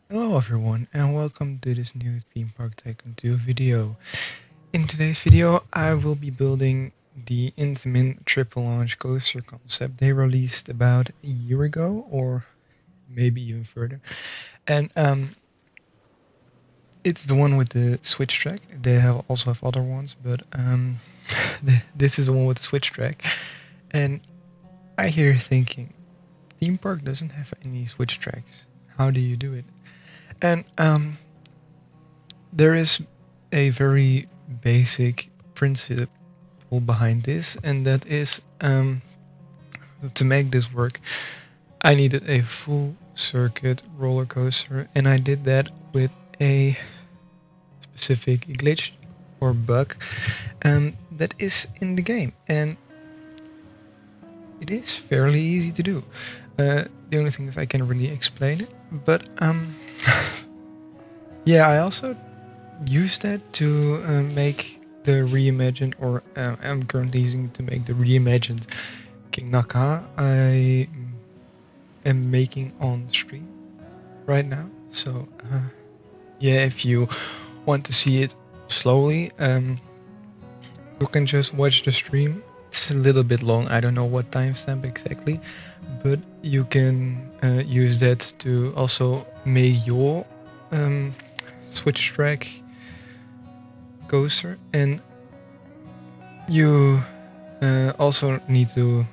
Hello everyone and welcome to this new Theme Park Tycoon 2 video. In today's video I will be building the intamin triple launch coaster concept they released about a year ago or maybe even further. And it's the one with the switch track. They also have other ones, but this is the one with the switch track. And I hear thinking, theme park doesn't have any switch tracks. How do you do it? And there is a very basic principle behind this, and that is to make this work, I needed a full circuit roller coaster, and I did that with a specific glitch or bug that is in the game, and it is fairly easy to do. The only thing is I can really explain it, but yeah, I also use that to make the reimagined, or I'm currently using it to make the reimagined King Naka I am making on stream right now. So yeah, if you want to see it slowly, you can just watch the stream. It's a little bit long. I don't know what timestamp exactly, but you can use that to also make your switch track coaster, and you also need to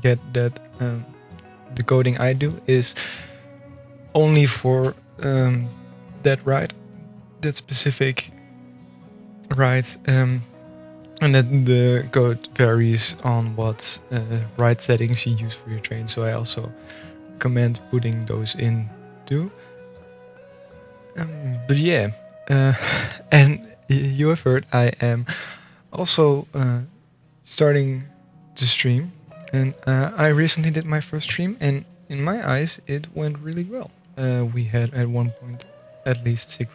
get that the coding I do is only for that ride, that specific ride, and that the code varies on what ride settings you use for your train. So I also recommend putting those in too. But yeah, uh, and you have heard I am also starting to stream, and I recently did my first stream, and in my eyes, it went really well. We had at one point at least 6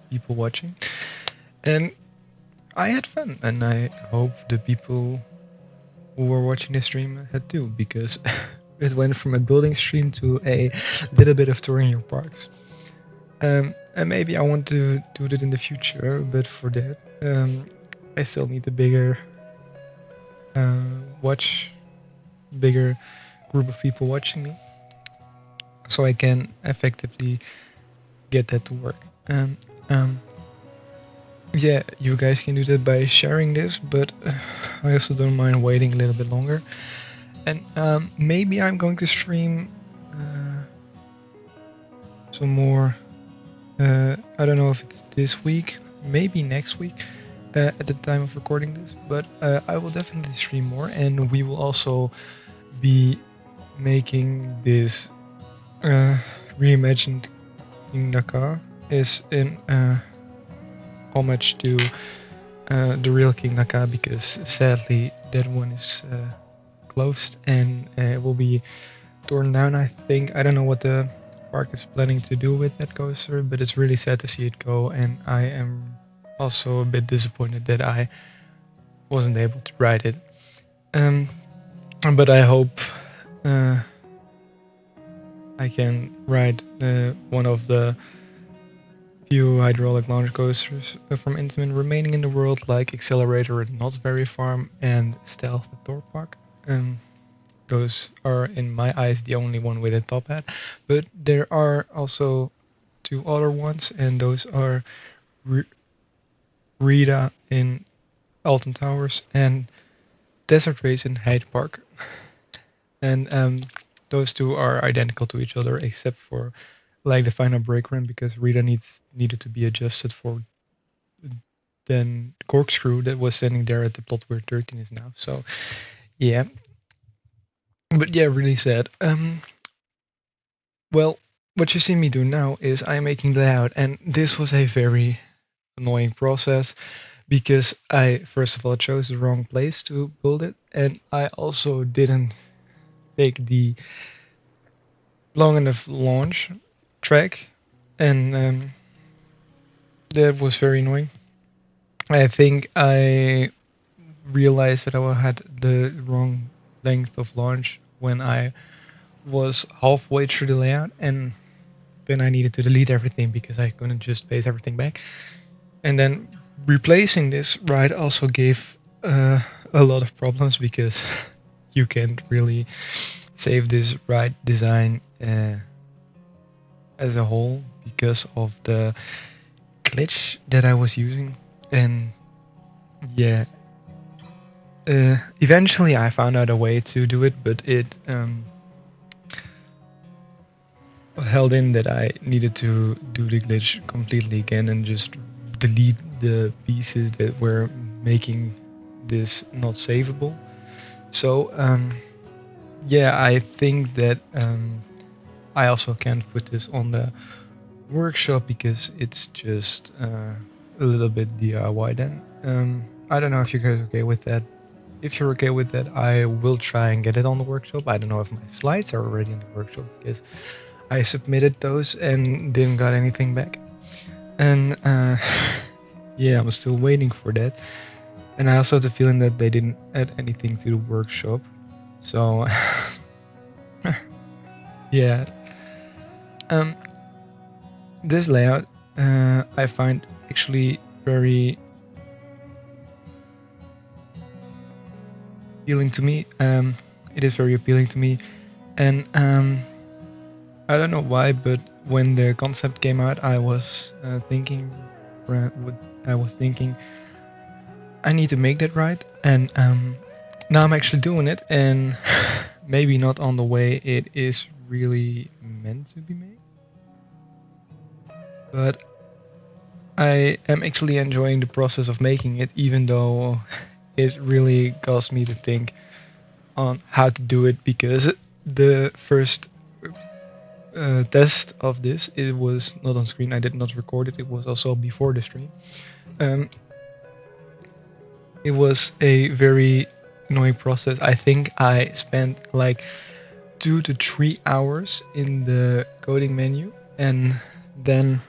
people watching, and I had fun, and I hope the people who were watching the stream had too, because it went from a building stream to a little bit of touring your parks. And maybe I want to do that in the future, but for that, I still need a watch, bigger group of people watching me, so I can effectively get that to work. And yeah, you guys can do that by sharing this, but I also don't mind waiting a little bit longer. And maybe I'm going to stream some more. I don't know if it's this week, maybe next week at the time of recording this, but I will definitely stream more, and we will also be making this reimagined King Naka is in homage to the real King Naka, because sadly that one is closed and it will be torn down, I think. I don't know what the park is planning to do with that coaster, but it's really sad to see it go, and I am also a bit disappointed that I wasn't able to ride it. Um, but I hope I can ride one of the few hydraulic launch coasters from Intamin remaining in the world, like Accelerator at Knott's Berry Farm and Stealth at Thorpe Park. Those are, in my eyes, the only one with a top hat. But there are also 2 other ones, and those are Rita in Alton Towers and Desert Race in Hyde Park. And those two are identical to each other, except for like the final brake run, because Rita needed to be adjusted for then corkscrew that was standing there at the plot where 13 is now. So yeah, but yeah, really sad. Well, what you see me do now is I'm making the layout, and this was a very annoying process because I first of all chose the wrong place to build it, and I also didn't pick the long enough launch track, and that was very annoying. I think I realized that I had the wrong length of launch when I was halfway through the layout, and then I needed to delete everything because I couldn't just paste everything back. And then replacing this ride also gave a lot of problems because you can't really save this ride design as a whole because of the glitch that I was using. And yeah, eventually I found out a way to do it, but it held in that I needed to do the glitch completely again and just delete the pieces that were making this not savable. So yeah, I think that I also can't put this on the workshop because it's just a little bit DIY then. I don't know if you guys are okay with that. If you're okay with that, I will try and get it on the workshop. I don't know if my slides are already in the workshop because I submitted those and didn't got anything back. And yeah, I'm still waiting for that. And I also have the feeling that they didn't add anything to the workshop. So yeah. This layout I find actually very appealing to me. It is very appealing to me, and I don't know why, but when the concept came out, I was thinking, I need to make that right, and now I'm actually doing it, and maybe not on the way it is really meant to be made, but I am actually enjoying the process of making it, even though it really caused me to think on how to do it, because the first test of this, it was not on screen. I did not record it. It was also before the stream. It was a very annoying process. I think I spent like 2 to 3 hours in the coding menu, and then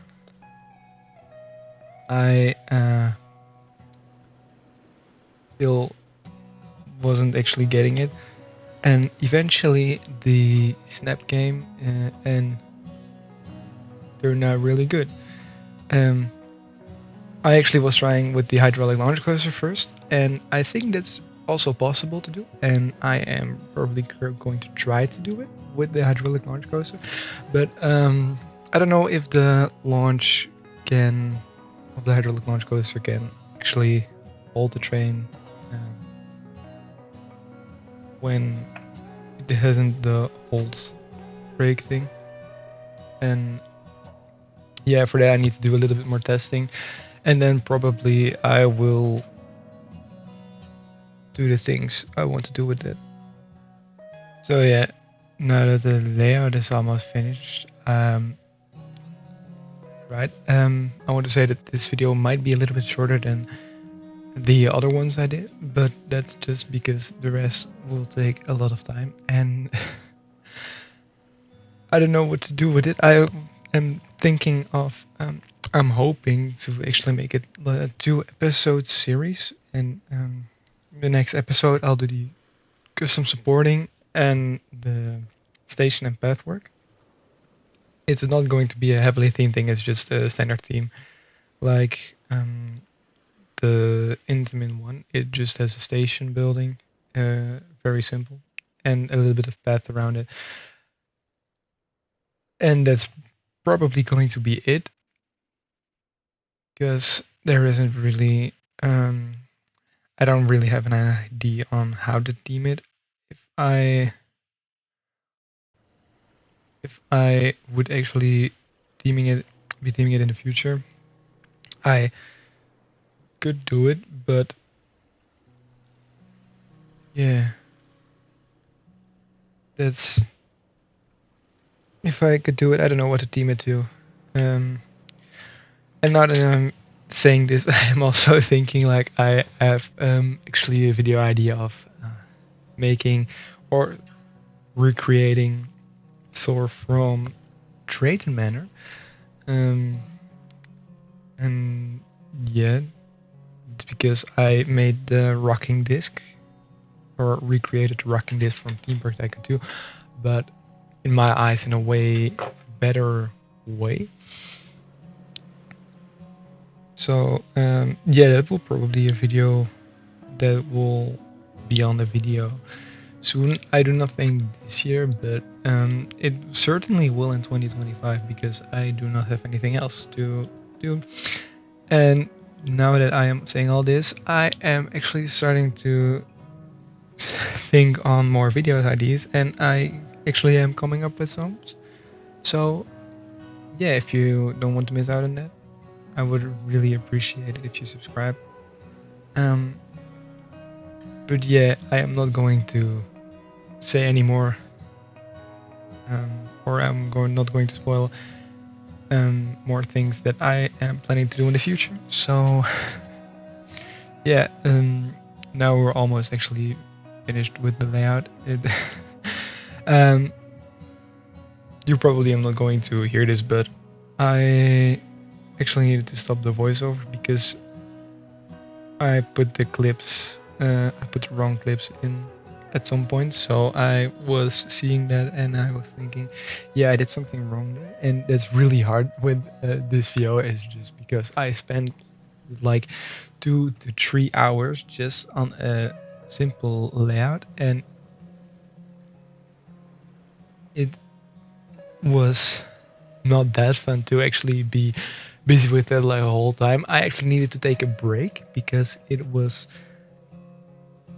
I still wasn't actually getting it. And eventually the snap came and turned out really good. I actually was trying with the hydraulic launch coaster first, and I think that's also possible to do, and I am probably going to try to do it with the hydraulic launch coaster, but I don't know if the hydraulic launch coaster can actually hold the train when it hasn't the hold brake thing. And yeah, for that I need to do a little bit more testing, and then probably I will do the things I want to do with it. So yeah, now that the layout is almost finished, I want to say that this video might be a little bit shorter than the other ones I did, but that's just because the rest will take a lot of time, and I don't know what to do with it. I am thinking of, I'm hoping to actually make it a 2-episode series, and the next episode I'll do the custom supporting and the station and path work. It's not going to be a heavily themed thing, it's just a standard theme. Like the intamin one, it just has a station building, very simple, and a little bit of path around it. And that's probably going to be it, because there isn't really, I don't really have an idea on how to theme it. If I would actually be theming it in the future, I could do it, but yeah, that's, if I could do it, I don't know what to theme it to. And now that I'm saying this, I'm also thinking like I have actually a video idea of making or recreating Thor from Drayton Manor. And yeah, it's because I made the rocking disc, or recreated the rocking disc from Theme Park Tycoon 2, but in my eyes in a way better way. So yeah, that will probably be a video that will be on the video soon. I do not think this year, but it certainly will in 2025 because I do not have anything else to do. And now that I am saying all this, I am actually starting to think on more video ideas, and I actually am coming up with some. So yeah, if you don't want to miss out on that, I would really appreciate it if you subscribe. But yeah, I am not going to say any more, or not going to spoil more things that I am planning to do in the future. So yeah, now we're almost actually finished with the layout. Um, you probably am not going to hear this, but I actually needed to stop the voiceover because I put the wrong clips in at some point. So I was seeing that and I was thinking, yeah, I did something wrong there. And that's really hard with this VO, is just because I spent like 2 to 3 hours just on a simple layout, and it was not that fun to actually be busy with that like the whole time. I actually needed to take a break because it was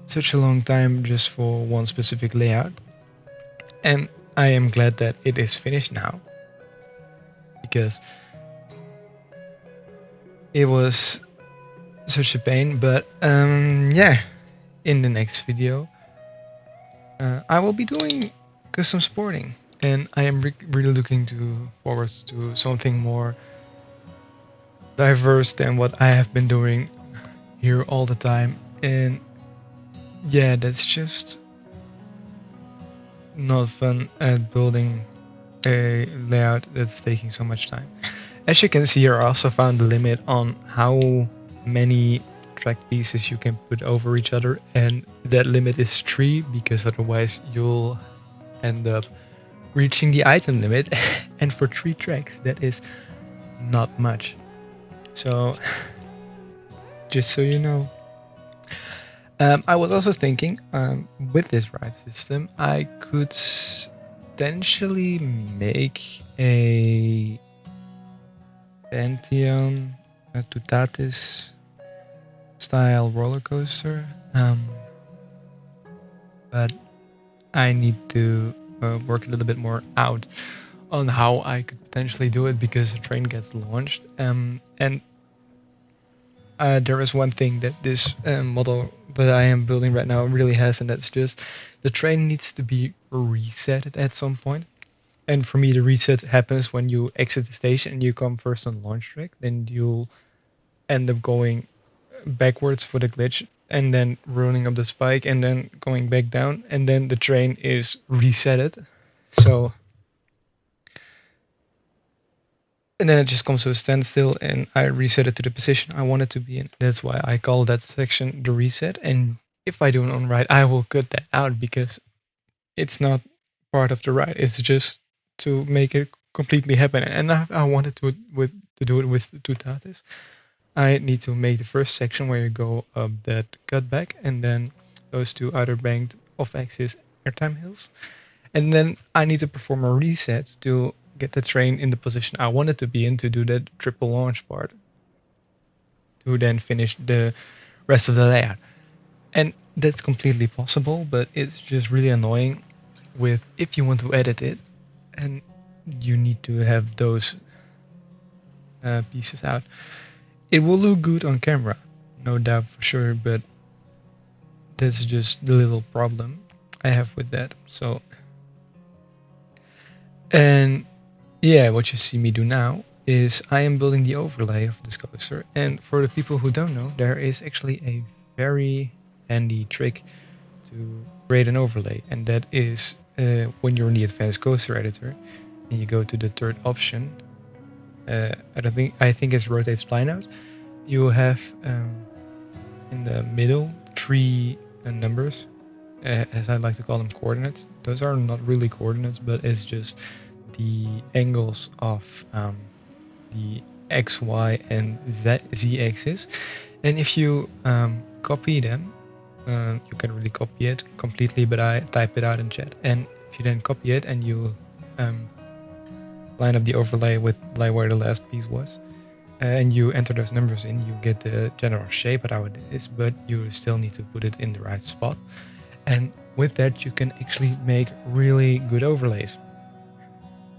such a long time just for one specific layout. And I am glad that it is finished now because it was such a pain. But yeah, in the next video, I will be doing custom sporting, and I am really looking forward to something more diverse than what I have been doing here all the time. And yeah, that's just not fun at building a layout that's taking so much time. As you can see here, I also found the limit on how many track pieces you can put over each other, and that limit is 3 because otherwise you'll end up reaching the item limit. And for 3 tracks, that is not much. So just so you know. I was also thinking, with this ride system, I could potentially make a Pantheon, a Tutatis style roller coaster, but I need to work a little bit more out on how I could potentially do it because the train gets launched. And there is one thing that this model that I am building right now really has, and that's just the train needs to be reset at some point. And for me, the reset happens when you exit the station and you come first on the launch track. Then you'll end up going backwards for the glitch and then rolling up the spike and then going back down, and then the train is resetted. So and then it just comes to a standstill and I reset it to the position I want it to be in. That's why I call that section the reset. And if I do an on ride, I will cut that out because it's not part of the ride. It's just to make it completely happen. And I wanted to do it with the two tatis. I need to make the first section where you go up that cutback, and then those two outer banked off-axis airtime hills. And then I need to perform a reset to get the train in the position I want it to be in to do that triple launch part, to then finish the rest of the layout. And that's completely possible, but it's just really annoying with if you want to edit it, and you need to have those pieces out. It will look good on camera, no doubt for sure, but that's just the little problem I have with that. So, and yeah, what you see me do now is I am building the overlay of this coaster. And for the people who don't know, there is actually a very handy trick to create an overlay, and that is when you're in the advanced coaster editor and you go to the third option. I think it's rotate spline out. You have in the middle 3 numbers, as I like to call them, coordinates. Those are not really coordinates, but it's just the angles of the X, Y, and Z axis. And if you copy them, you can really copy it completely, but I type it out in chat. And if you then copy it and you line up the overlay with like where the last piece was, and you enter those numbers in, you get the general shape of how it is, but you still need to put it in the right spot. And with that, you can actually make really good overlays.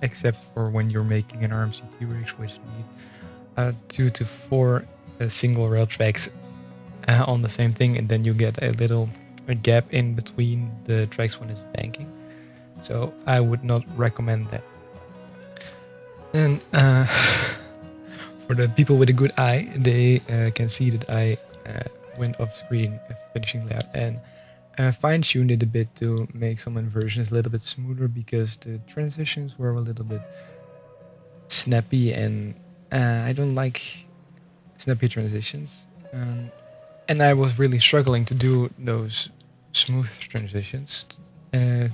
Except for when you're making an RMCT rig, which need 2 to 4 single rail tracks on the same thing, and then you get a gap in between the tracks when it's banking. So I would not recommend that. And for the people with a good eye, they can see that I went off screen finishing layout and fine-tuned it a bit to make some inversions a little bit smoother, because the transitions were a little bit snappy, and I don't like snappy transitions. And I was really struggling to do those smooth transitions. I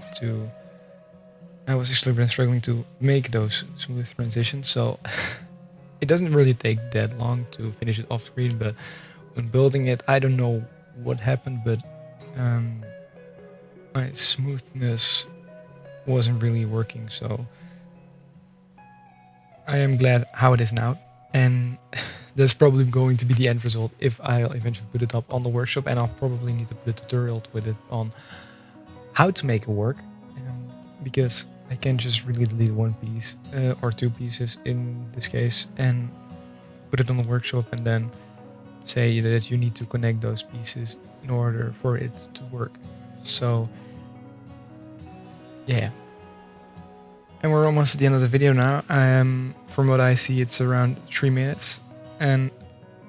was actually really struggling to make those smooth transitions, so it doesn't really take that long to finish it off screen. But when building it, I don't know what happened, but my smoothness wasn't really working. So I am glad how it is now, and that's probably going to be the end result if I'll eventually put it up on the workshop. And I'll probably need to put a tutorial with it on how to make it work, because I can't just really delete one piece or two pieces in this case and put it on the workshop and then say that you need to connect those pieces in order for it to work. So yeah, and we're almost at the end of the video now. From what I see, it's around 3 minutes, and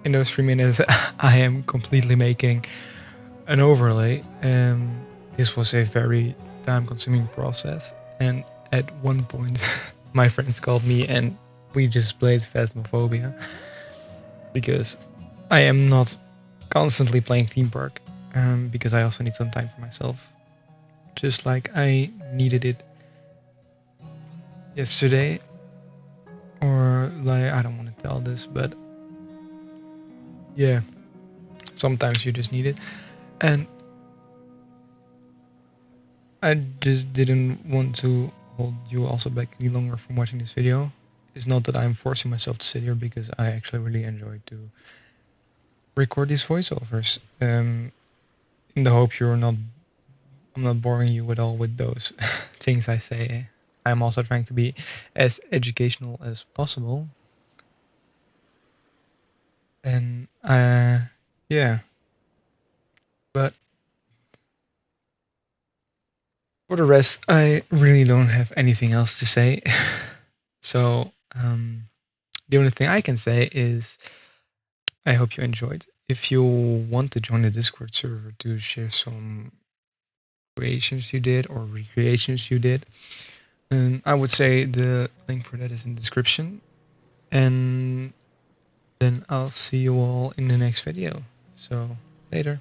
in those 3 minutes I am completely making an overlay. This was a very time-consuming process, and at one point my friends called me and we just played Phasmophobia, because I am not constantly playing Theme Park, because I also need some time for myself, just like I needed it yesterday. Or like, I don't want to tell this, but yeah, sometimes you just need it. And I just didn't want to hold you also back any longer from watching this video. It's not that I'm forcing myself to sit here, because I actually really enjoy to record these voiceovers, in the hope I'm not boring you with all with those things I say. I'm also trying to be as educational as possible. And yeah, but for the rest, I really don't have anything else to say. So the only thing I can say is I hope you enjoyed. If you want to join the Discord server to share some creations you did or recreations you did, I would say the link for that is in the description. And then I'll see you all in the next video. So later.